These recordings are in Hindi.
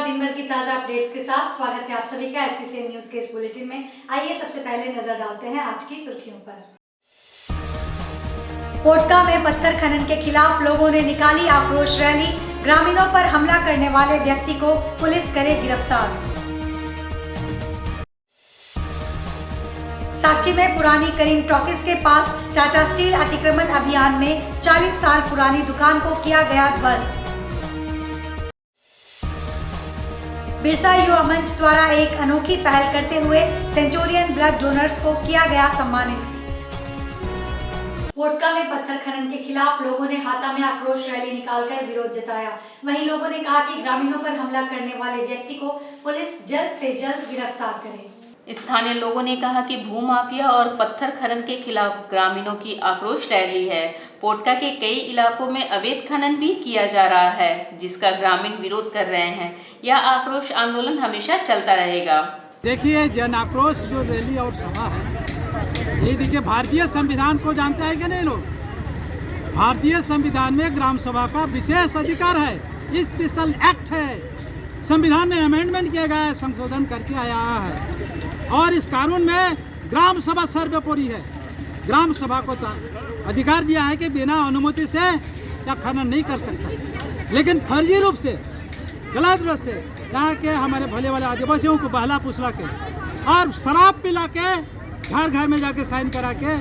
दिन भर की ताजा अपडेट्स के साथ स्वागत है आप सभी का SCCN न्यूज के इस बुलेटिन में। आइए सबसे पहले नजर डालते हैं आज की सुर्खियों पर। पोटका में पत्थर खनन के खिलाफ लोगों ने निकाली आक्रोश रैली। ग्रामीणों पर हमला करने वाले व्यक्ति को पुलिस करे गिरफ्तार। साक्षी में पुरानी करीम टॉकीज के पास टाटा स्टील अतिक्रमण अभियान में 40 साल पुरानी दुकान को किया गया ध्वस्त। बिरसा युवा मंच द्वारा एक अनोखी पहल करते हुए सेंचुरियन ब्लड डोनर्स को किया गया सम्मानित। पोटका में पत्थर खनन के खिलाफ लोगों ने हाता में आक्रोश रैली निकालकर विरोध जताया। वहीं लोगों ने कहा कि ग्रामीणों पर हमला करने वाले व्यक्ति को पुलिस जल्द से जल्द गिरफ्तार करे। स्थानीय लोगों ने कहा कि भूमाफिया और पत्थर खनन के खिलाफ ग्रामीणों की आक्रोश रैली है। पोटका के कई इलाकों में अवैध खनन भी किया जा रहा है, जिसका ग्रामीण विरोध कर रहे हैं। यह आक्रोश आंदोलन हमेशा चलता रहेगा। देखिए, जन आक्रोश जो रैली और सभा है, ये देखिए, भारतीय संविधान को जानते हैं कि नहीं लोग? भारतीय संविधान में ग्राम सभा का विशेष अधिकार है, स्पेशल एक्ट है। संविधान में अमेंडमेंट किया गया है, संशोधन करके आया है और इस कानून में ग्राम सभा सर्वोपरि है। ग्राम सभा को अधिकार दिया है कि बिना अनुमति से या खनन नहीं कर सकता, लेकिन फर्जी रूप से, गलत रूप से यहाँ के हमारे भले वाले आदिवासियों को बहला फुसला के और शराब पिला के घर घर में जाके साइन करा के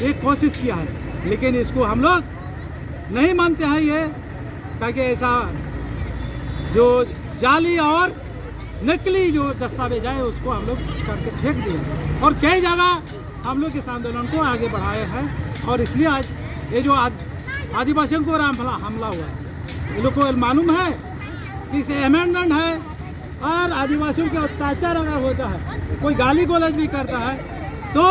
एक कोशिश किया है। लेकिन इसको हम लोग नहीं मानते हैं ये, ताकि ऐसा जो जाली और नकली जो दस्तावेज है उसको हम लोग करके फेंक दिए और कई जगह हम लोग इस आंदोलन को आगे बढ़ाए हैं। और इसलिए आज ये जो आदिवासियों को हमला हुआ है, ये लोग को मालूम है कि इसे अमेंडमेंट है और आदिवासियों के अत्याचार अगर होता है, कोई गाली गलौज भी करता है तो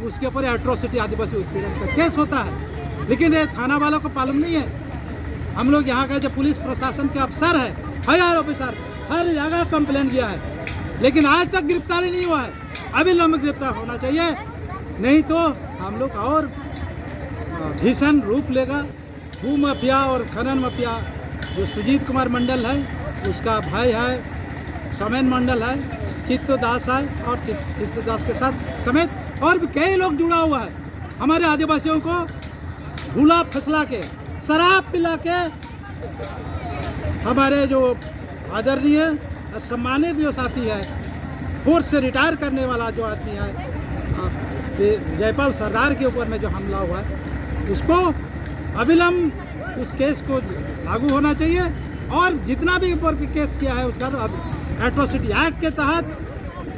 उसके ऊपर एट्रोसिटी आदिवासी उत्पीड़न का केस होता है। लेकिन ये थाना वालों को मालूम नहीं है। हम लोग यहाँ का जो पुलिस प्रशासन के अफसर है, हायर ऑफिसर, हर जगह कंप्लेन किया है, लेकिन आज तक गिरफ्तारी नहीं हुआ है। अभी लोग गिरफ्तार होना चाहिए, नहीं तो हम लोग और भीषण रूप लेगा। भू माफिया और खनन माफिया जो सुजीत कुमार मंडल है, उसका भाई है सोमेन मंडल है, चित्तदास है और चित्तदास के साथ समेत और भी कई लोग जुड़ा हुआ है। हमारे आदिवासियों को भूला फसला के, शराब पिला के हमारे जो आदरणीय और सम्मानित जो साथी है, फोर्स से रिटायर करने वाला जो आदमी है, जयपाल सरदार के ऊपर में जो हमला हुआ है, उसको अविलंब उस केस को लागू होना चाहिए और जितना भी ऊपर केस किया है उसका एट्रोसिटी एक्ट के तहत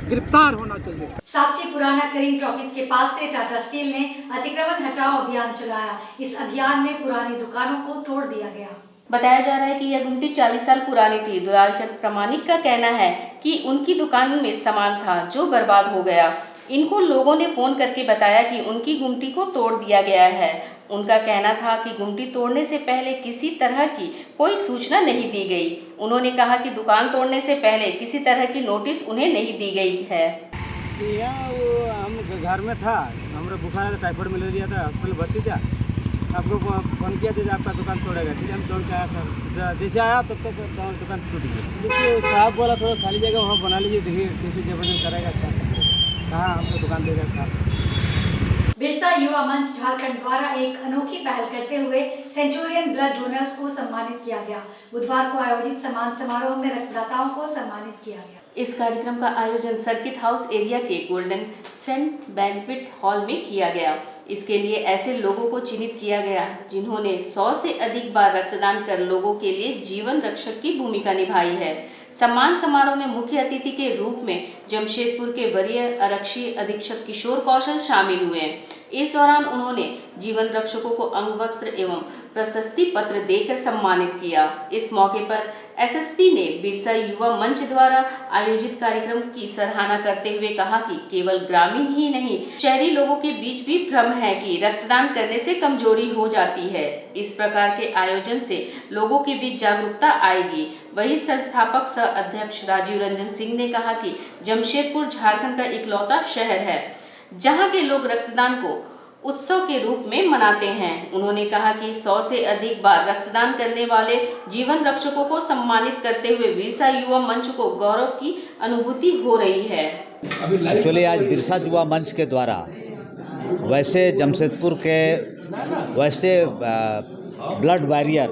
गिरफ्तार होना चाहिए। साक्षी पुराना करीम टॉकीज के पास से टाटा स्टील ने अतिक्रमण हटाओ अभियान चलाया। इस अभियान में पुरानी दुकानों को तोड़ दिया गया। बताया जा रहा है कि यह गुमटी 40 साल पुरानी थी। दुलाल चंद प्रमाणिक का कहना है कि उनकी दुकान में सामान था जो बर्बाद हो गया। इनको लोगों ने फोन करके बताया कि उनकी गुमटी को तोड़ दिया गया है। उनका कहना था कि गुमटी तोड़ने से पहले किसी तरह की कोई सूचना नहीं दी गई। उन्होंने कहा कि दुकान तोड़ने से पहले किसी तरह की नोटिस उन्हें नहीं दी गई है। वो हम घर में था, हमारा बुखार था, टाइफाइड मलेरिया था, हॉस्पिटल भर्ती था। आपको फोन किया था आपका दुकान तोड़ेगा, इसलिए हम तोड़ के आया सर। जैसे आया तब तक दुकान टूट गई। देखिए साहब बोला थोड़ा खाली जगह वहाँ बना लीजिए, देखिए कैसे जबरदस्त करेगा, कहाँ हमको दुकान देगा साहब। बिरसा युवा मंच झारखंड द्वारा एक अनोखी पहल करते हुए सेंचुरियन ब्लड डोनर्स को सम्मानित किया गया। बुधवार को आयोजित सम्मान समारोह में रक्तदाताओं को सम्मानित किया गया। इस कार्यक्रम का आयोजन सर्किट हाउस एरिया के गोल्डन सेंट बैंक्वेट हॉल में किया गया। इसके लिए ऐसे लोगों को चिन्हित किया गया जिन्होंने 100 से अधिक बार रक्तदान कर लोगों के लिए जीवन रक्षक की भूमिका निभाई है। सम्मान समारोह में मुख्य अतिथि के रूप में जमशेदपुर के वरीय आरक्षी अधीक्षक किशोर कौशल शामिल हुए। इस दौरान उन्होंने जीवन रक्षकों को अंग वस्त्र एवं प्रशस्ति पत्र देकर सम्मानित किया। इस मौके पर एसएसपी ने बिरसा युवा मंच द्वारा आयोजित कार्यक्रम की सराहना करते हुए कहा कि केवल ग्रामीण ही नहीं, शहरी लोगों के बीच भी भ्रम है कि रक्तदान करने से कमजोरी हो जाती है। इस प्रकार के आयोजन से लोगों के बीच जागरूकता आएगी। वही संस्थापक सह अध्यक्ष राजीव रंजन सिंह ने कहा कि जमशेदपुर झारखंड का इकलौता शहर है जहां के लोग रक्तदान को उत्सव के रूप में मनाते हैं। उन्होंने कहा कि 100 से अधिक बार रक्तदान करने वाले जीवन रक्षकों को सम्मानित करते हुए बिरसा युवा मंच को गौरव की अनुभूति हो रही है। एक्चुअली आज बिरसा युवा मंच के द्वारा वैसे जमशेदपुर के वैसे ब्लड वॉरियर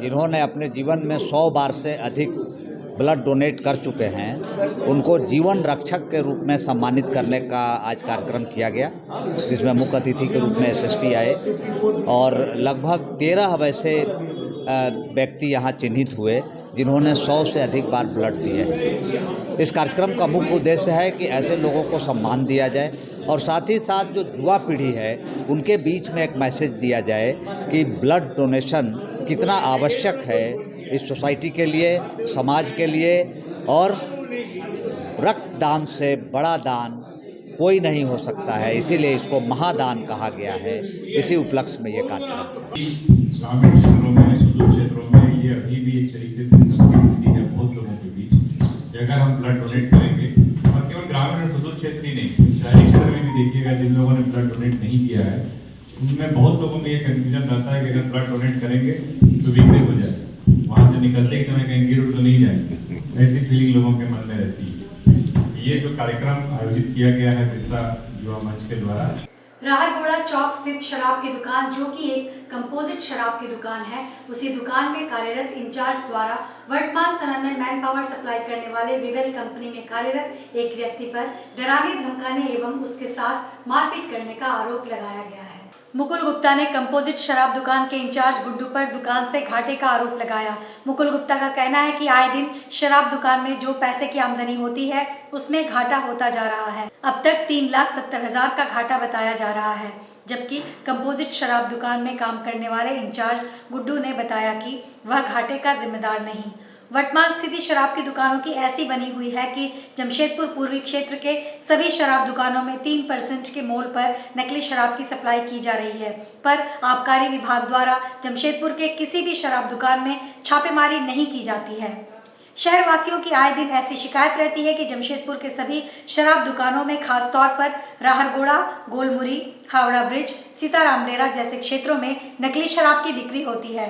जिन्होंने अपने जीवन में 100 बार से अधिक ब्लड डोनेट कर चुके हैं, उनको जीवन रक्षक के रूप में सम्मानित करने का आज कार्यक्रम किया गया, जिसमें मुख्य अतिथि के रूप में एसएसपी आए और लगभग 13 वैसे व्यक्ति यहाँ चिन्हित हुए जिन्होंने 100 से अधिक बार ब्लड दिए हैं। इस कार्यक्रम का मुख्य उद्देश्य है कि ऐसे लोगों को सम्मान दिया जाए और साथ ही साथ जो युवा पीढ़ी है उनके बीच में एक मैसेज दिया जाए कि ब्लड डोनेशन कितना आवश्यक है इस सोसाइटी के लिए, समाज के लिए, और रक्तदान से बड़ा दान कोई नहीं हो सकता है, इसीलिए इसको महादान कहा गया है। इसी उपलक्ष्य में ये कार्यक्रम ग्रामीण क्षेत्रों में, सुदूर क्षेत्रों में ये अभी भी एक तरीके से स्थिति है बहुत लोगों के बीच कि अगर हम ब्लड डोनेट करेंगे, और केवल ग्रामीण और सुदूर क्षेत्र ही नहीं, शहरी क्षेत्र में भी देखिएगा जिन लोगों ने ब्लड डोनेट नहीं किया है उनमें बहुत लोगों में ये कन्फ्यूजन रहता है कि अगर ब्लड डोनेट करेंगे तो वीकनेस हो जाए, वहाँ से निकलते ही समय कहीं गिर तो नहीं जाएंगे, ऐसी फीलिंग लोगों के मन में रहती है। ये जो कार्यक्रम आयोजित किया गया है बिरसा युवा मंच के द्वारा, राहरगोड़ा चौक स्थित शराब की दुकान, जो कि एक कंपोजिट शराब की दुकान है, उसी दुकान में कार्यरत इंचार्ज द्वारा वर्तमान समय में मैन पावर सप्लाई करने वाले विवेल कंपनी में कार्यरत एक व्यक्ति पर डराने, धमकाने एवं उसके साथ मारपीट करने का आरोप लगाया गया है। मुकुल गुप्ता ने कंपोजिट शराब दुकान के इंचार्ज गुड्डू पर दुकान से घाटे का आरोप लगाया। मुकुल गुप्ता का कहना है कि आए दिन शराब दुकान में जो पैसे की आमदनी होती है उसमें घाटा होता जा रहा है। अब तक 3,70,000 का घाटा बताया जा रहा है, जबकि कंपोजिट शराब दुकान में काम करने वाले इंचार्ज गुड्डू ने बताया कि वह घाटे का जिम्मेदार नहीं। वर्तमान स्थिति शराब की दुकानों की ऐसी बनी हुई है कि जमशेदपुर पूर्वी क्षेत्र के सभी शराब दुकानों में 3% के मोल पर नकली शराब की सप्लाई की जा रही है, पर आबकारी विभाग द्वारा जमशेदपुर के किसी भी शराब दुकान में छापेमारी नहीं की जाती है। शहर वासियों की आए दिन ऐसी शिकायत रहती है कि जमशेदपुर के सभी शराब दुकानों में खासतौर पर राहरगोड़ा, गोलमुरी, हावड़ा ब्रिज, सीताराम डेरा जैसे क्षेत्रों में नकली शराब की बिक्री होती है,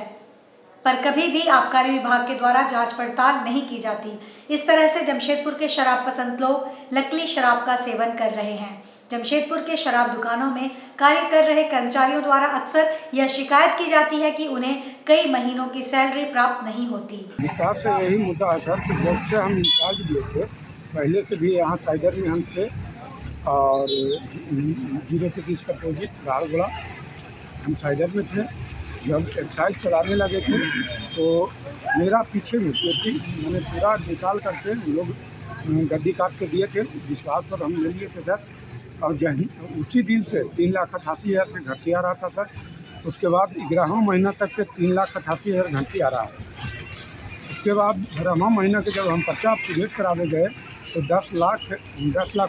पर कभी भी आबकारी विभाग के द्वारा जांच पड़ताल नहीं की जाती। इस तरह से जमशेदपुर के शराब पसंद लोग नकली शराब का सेवन कर रहे हैं। जमशेदपुर के शराब दुकानों में कार्य कर रहे कर्मचारियों द्वारा अक्सर यह शिकायत की जाती है कि उन्हें कई महीनों की सैलरी प्राप्त नहीं होती। विस्तार से यही मुद्दा है सर कि जब से हम इंचार्ज लिए थे, पहले से भी यहाँ साइडर में हम थे और 0-30 का प्रोजेक्ट राहरगोड़ा हम साइडर में थे। जब एक्साइज चलाने लगे थे तो मेरा पीछे में थी, मैंने पूरा निकाल करके लोग गद्दी काट के दिए थे, विश्वास पर हम ले लिए थे सर। और उसी दिन से 3,88,000 पे घटी आ रहा था सर। उसके बाद 11वां महीना तक के 3,88,000 घटी आ रहा है। उसके बाद 12वां महीना के जब हम पर्चा अपडेट कराने गए तो 10 लाख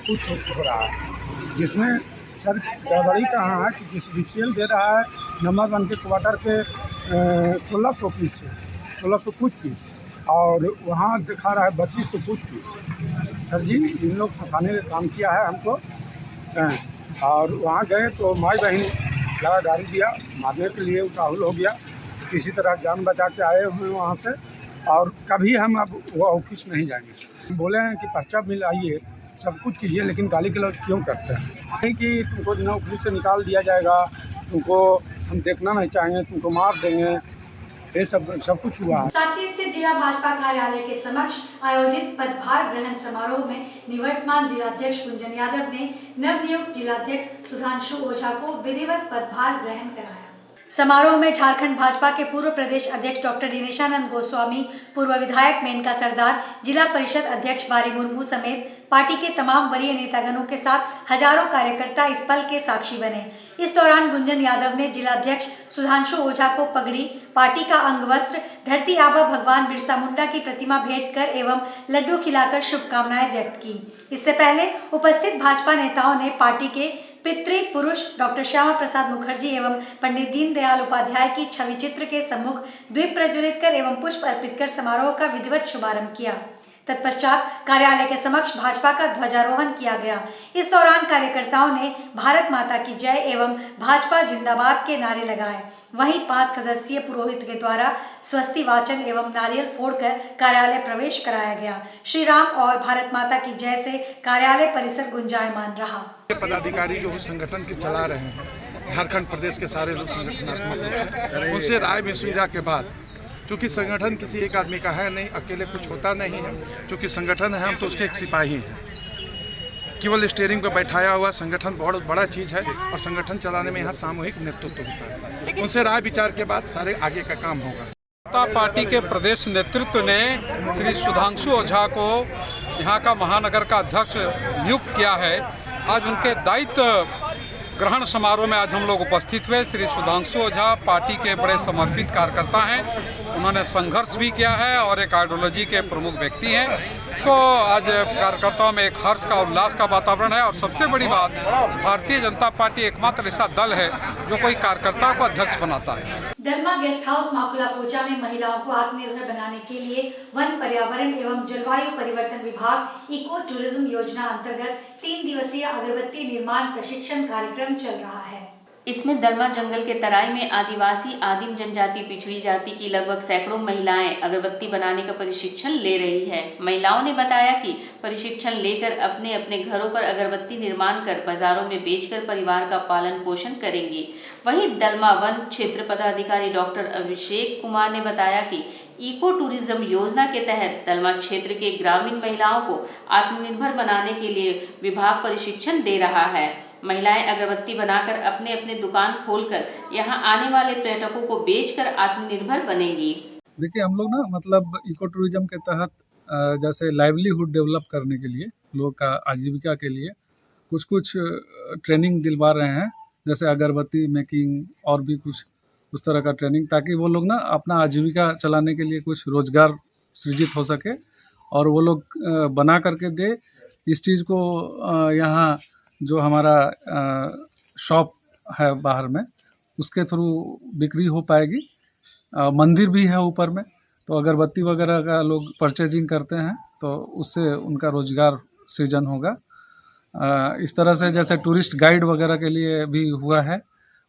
कुछ हो रहा है, जिसमें सर गड़बड़ी कहाँ है कि जिस बीसीएल दे रहा है नंबर 1 के क्वार्टर के 1600 पीस से 1600 कुछ पीस, और वहाँ दिखा रहा है 3200 कुछ पीस। सर जी इन लोग फंसाने का काम किया है हमको। और वहाँ गए तो माई बहन लगा गाड़ी दिया, मारने के लिए राहुल हो गया। किसी तरह जान बचा के आए हुए वहाँ से, और कभी हम अब वो ऑफिस नहीं जाएंगे। बोले हैं कि पर्चा मिलाइए, सब कुछ कीजिए, लेकिन गाली गलौज क्यों करते हैं? नहीं कि तुमको नौकरी से निकाल दिया जाएगा, तुमको हम देखना नहीं चाहेंगे, तुमको मार देंगे, ये सब कुछ हुआ है। सांची स्थित जिला भाजपा कार्यालय के समक्ष आयोजित पदभार ग्रहण समारोह में निवर्तमान जिलाध्यक्ष गुंजन यादव ने नवनियुक्त जिलाध्यक्ष सुधांशु ओझा को विधिवत पदभार ग्रहण कराया। समारोह में झारखंड भाजपा के पूर्व प्रदेश अध्यक्ष डॉक्टर दिनेशानंद गोस्वामी, पूर्व विधायक मेनका सरदार, जिला परिषद अध्यक्ष बारी मुर्मू समेत पार्टी के तमाम वरीय नेतागणों के साथ हजारों कार्यकर्ता इस पल के साक्षी बने। इस दौरान गुंजन यादव ने जिलाध्यक्ष सुधांशु ओझा को पगड़ी, पार्टी का अंग वस्त्र, धरती आबा भगवान बिरसा मुंडा की प्रतिमा भेंट कर एवं लड्डू खिलाकर शुभकामनाएं व्यक्त की। इससे पहले उपस्थित भाजपा नेताओं ने पार्टी के पितृ पुरुष डॉक्टर श्यामा प्रसाद मुखर्जी एवं पंडित दीनदयाल उपाध्याय की छवि चित्र के सम्मुख द्वीप प्रज्वलित कर एवं पुष्प अर्पित कर समारोह का विधिवत शुभारंभ किया। तत्पश्चात कार्यालय के समक्ष भाजपा का ध्वजारोहण किया गया। इस दौरान कार्यकर्ताओं ने भारत माता की जय एवं भाजपा जिंदाबाद के नारे लगाए। वहीं 5 सदस्यीय पुरोहित के द्वारा स्वस्ति वाचन एवं नारियल फोड़कर कार्यालय प्रवेश कराया गया। श्री राम और भारत माता की जय से कार्यालय परिसर गुंजायमान रहा। पदाधिकारी जो संगठन के चला रहे हैं, झारखंड प्रदेश के सारे लोग संगठनात्मक हैं, उनसे राय मशविरा के बाद, क्योंकि संगठन किसी एक आदमी का है नहीं, अकेले कुछ होता नहीं है, क्योंकि संगठन है हम तो उसके एक सिपाही हैं। केवल स्टीयरिंग पर बैठाया हुआ संगठन बहुत बड़ा चीज़ है और संगठन चलाने में यहाँ सामूहिक नेतृत्व होता है। उनसे राय विचार के बाद सारे आगे का काम होगा। जनता पार्टी के प्रदेश नेतृत्व ने श्री सुधांशु ओझा को यहाँ का महानगर का अध्यक्ष नियुक्त किया है। आज उनके दायित्व ग्रहण समारोह में आज हम लोग उपस्थित हुए। श्री सुधांशु ओझा पार्टी के बड़े समर्पित कार्यकर्ता हैं, उन्होंने संघर्ष भी किया है और एक आइडियोलॉजी के प्रमुख व्यक्ति हैं। तो आज कार्यकर्ताओं में एक हर्ष का उल्लास का वातावरण है और सबसे बड़ी बात, भारतीय जनता पार्टी एकमात्र ऐसा दल है जो कोई कार्यकर्ता को अध्यक्ष बनाता है। दलमा गेस्ट हाउस माकुला पूजा में महिलाओं को आत्मनिर्भर बनाने के लिए वन पर्यावरण एवं जलवायु परिवर्तन विभाग इको टूरिज्म योजना अंतर्गत 3 दिवसीय अगरबत्ती निर्माण प्रशिक्षण कार्यक्रम चल रहा है। इसमें दलमा जंगल के तराई में आदिवासी आदिम जनजाति पिछड़ी जाति की लगभग सैकड़ों महिलाएं अगरबत्ती बनाने का प्रशिक्षण ले रही है। महिलाओं ने बताया कि प्रशिक्षण लेकर अपने अपने घरों पर अगरबत्ती निर्माण कर बाजारों में बेचकर परिवार का पालन पोषण करेंगी। वहीं दलमा वन क्षेत्र पदाधिकारी डॉक्टर अभिषेक कुमार ने बताया कि इको टूरिज्म योजना के तहत दलमा क्षेत्र के ग्रामीण महिलाओं को आत्मनिर्भर बनाने के लिए विभाग प्रशिक्षण दे रहा है। महिलाएं अगरबत्ती बनाकर अपने अपने दुकान खोलकर यहां आने वाले पर्यटकों को बेचकर आत्मनिर्भर बनेंगी। देखिए, हम लोग ना मतलब इको टूरिज्म के तहत जैसे लाइवलीहुड डेवलप करने के लिए, लोग का आजीविका के लिए कुछ ट्रेनिंग दिलवा रहे हैं, जैसे अगरबत्ती मेकिंग और भी कुछ उस तरह का ट्रेनिंग, ताकि वो लोग ना अपना आजीविका चलाने के लिए कुछ रोजगार सृजित हो सके और वो लोग बना करके दे। इस चीज़ को यहाँ जो हमारा शॉप है बाहर में, उसके थ्रू बिक्री हो पाएगी। मंदिर भी है ऊपर में, तो अगरबत्ती वगैरह का लोग परचेजिंग करते हैं तो उससे उनका रोजगार सृजन होगा। इस तरह से जैसे टूरिस्ट गाइड वगैरह के लिए भी हुआ है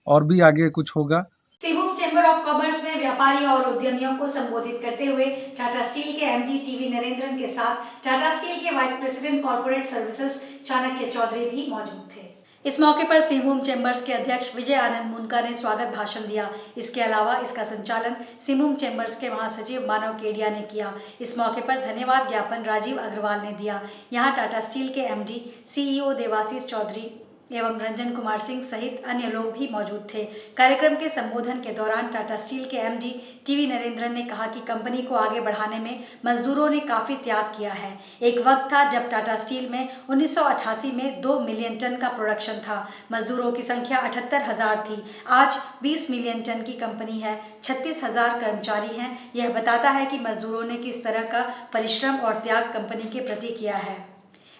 और भी आगे कुछ होगा। सिंहभूम चैम्बर ऑफ कॉमर्स में व्यापारियों और उद्यमियों को संबोधित करते हुए टाटा स्टील के एमडी टीवी नरेंद्रन के साथ टाटा स्टील के vice president corporate services Chanakya Chaudhary भी मौजूद थे। इस मौके पर सिंहभूम चैम्बर्स के अध्यक्ष विजय आनंद मुनका ने स्वागत भाषण दिया। इसके अलावा इसका संचालन सिंहभूम चैम्बर्स के महासचिव मानव केडिया ने किया। इस मौके पर धन्यवाद ज्ञापन राजीव अग्रवाल ने दिया। यहाँ टाटा स्टील के एमडी सीईओ देवाशीष चौधरी एवं रंजन कुमार सिंह सहित अन्य लोग भी मौजूद थे। कार्यक्रम के संबोधन के दौरान टाटा स्टील के एमडी टीवी नरेंद्रन ने कहा कि कंपनी को आगे बढ़ाने में मजदूरों ने काफी त्याग किया है। एक वक्त था जब टाटा स्टील में 1988 में 2 मिलियन टन का प्रोडक्शन था, मजदूरों की संख्या 78,000 थी। आज 20 मिलियन टन की कंपनी है, 36,000 कर्मचारी हैं। यह बताता है कि मजदूरों ने किस तरह का परिश्रम और त्याग कंपनी के प्रति किया है।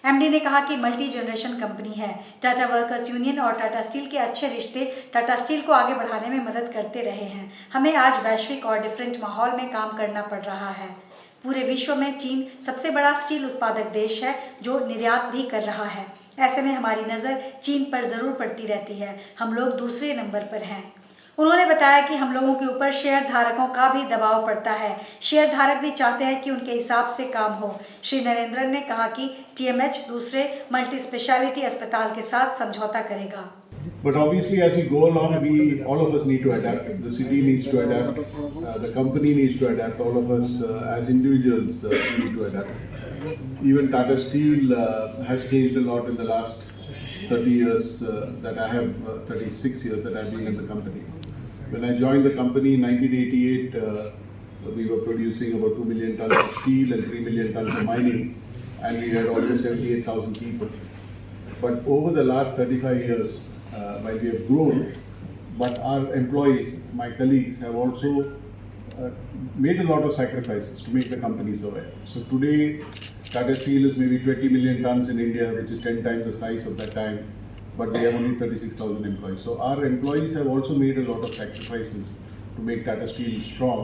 एमडी ने कहा कि मल्टी जनरेशन कंपनी है। टाटा वर्कर्स यूनियन और टाटा स्टील के अच्छे रिश्ते टाटा स्टील को आगे बढ़ाने में मदद करते रहे हैं। हमें आज वैश्विक और डिफरेंट माहौल में काम करना पड़ रहा है। पूरे विश्व में चीन सबसे बड़ा स्टील उत्पादक देश है जो निर्यात भी कर रहा है। ऐसे में हमारी नज़र चीन पर ज़रूर पड़ती रहती है। हम लोग दूसरे नंबर पर हैं। उन्होंने बताया कि हम लोगों के ऊपर शेयर धारकों का भी दबाव पड़ता है। शेयर धारक भी चाहते हैं कि उनके हिसाब से काम हो। श्री नरेंद्रन ने कहा कि टीएमएच दूसरे मल्टी स्पेशलिटी अस्पताल के साथ समझौता करेगा। But obviously, as we go along, all of us need to adapt. The city needs to adapt. The company needs to adapt. All of us, as individuals, need to adapt. Even Tata Steel has changed a lot in the last 30 years that I have, 36 years that I've been in the company. When I joined the company in 1988, we were producing about 2 million tons of steel and 3 million tons of mining, and we had almost 78,000 people. But over the last 35 years, while we have grown, but our employees, my colleagues, have also made a lot of sacrifices to make the company survive. So today, Tata Steel is maybe 20 million tons in India, which is 10 times the size of that time, but we have only 36,000 employees. So our employees have also made a lot of sacrifices to make Tata Steel strong.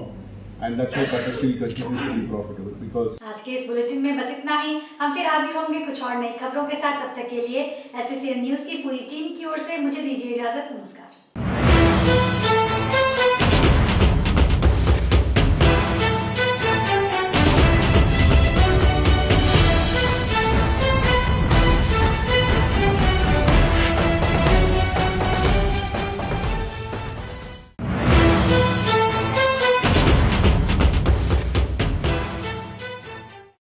and that's why Tata Steel continues to be profitable because आज के इस बुलेटिन में बस इतना ही। हम फिर हाजिर होंगे कुछ और नई खबरों के साथ। तब तक के लिए SCCN न्यूज की पूरी टीम की ओर से मुझे दीजिए इजाजत। नमस्कार।